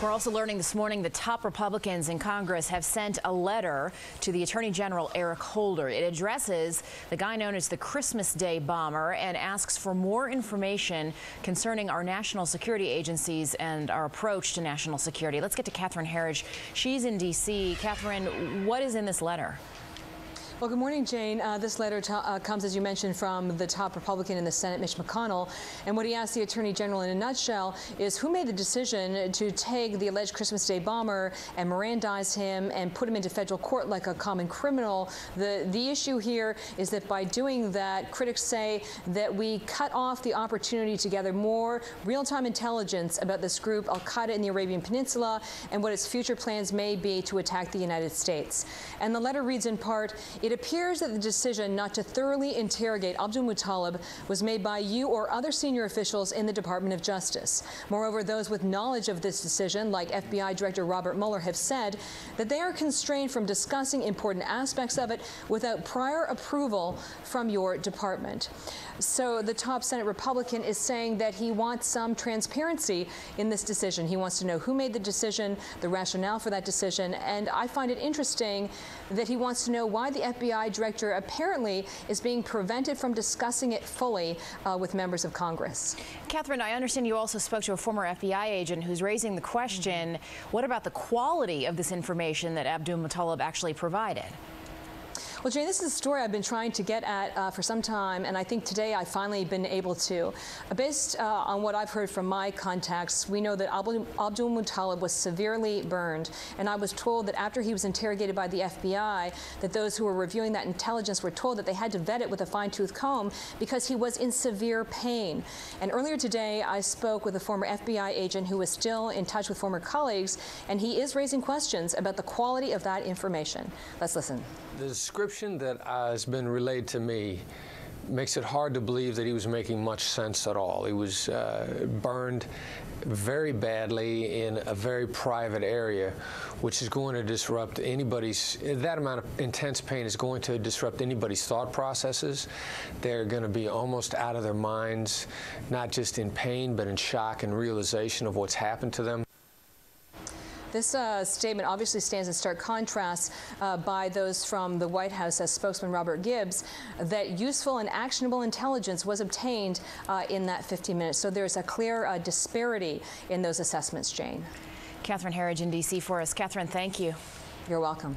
We're also learning this morning the top Republicans in Congress have sent a letter to the Attorney General Eric Holder. It addresses the guy known as the Christmas Day bomber and asks for more information concerning our national security agencies and our approach to national security. Let's get to Catherine Herridge. She's in D.C. Catherine, what is in this letter? Well, good morning, Jane. This letter comes, as you mentioned, from the top Republican in the Senate, Mitch McConnell. And what he asked the Attorney General in a nutshell is who made the decision to take the alleged Christmas Day bomber and Mirandize him and put him into federal court like a common criminal. The issue here is that by doing that, critics say that we cut off the opportunity to gather more real-time intelligence about this group, Al-Qaeda in the Arabian Peninsula, and what its future plans may be to attack the United States. And the letter reads in part, "It appears that the decision not to thoroughly interrogate Abdul-Muttalib was made by you or other senior officials in the Department of Justice. Moreover, those with knowledge of this decision, like FBI Director Robert Mueller, have said that they are constrained from discussing important aspects of it without prior approval from your department." So the top Senate Republican is saying that he wants some transparency in this decision. He wants to know who made the decision, the rationale for that decision, and I find it interesting that he wants to know why the FBI director apparently is being prevented from discussing it fully with members of Congress. Catherine, I understand you also spoke to a former FBI agent who's raising the question, what about the quality of this information that Abdul-Muttalib actually provided? Well, Jane, this is a story I've been trying to get at for some time, and I think today I've finally been able to. Based on what I've heard from my contacts, we know that Abdul-Muttalib was severely burned, and I was told that after he was interrogated by the FBI, that those who were reviewing that intelligence were told that they had to vet it with a fine-tooth comb because he was in severe pain. And earlier today, I spoke with a former FBI agent who is still in touch with former colleagues, and he is raising questions about the quality of that information. Let's listen. The description that has been relayed to me makes it hard to believe that he was making much sense at all. He was burned very badly in a very private area, which is going to disrupt that amount of intense pain is going to disrupt anybody's thought processes. They're going to be almost out of their minds, not just in pain, but in shock and realization of what's happened to them. This statement obviously stands in stark contrast by those from the White House, as spokesman Robert Gibbs, that useful and actionable intelligence was obtained in that 15 minutes. So there's a clear disparity in those assessments, Jane. Catherine Herridge in D.C. for us. Catherine, thank you. You're welcome.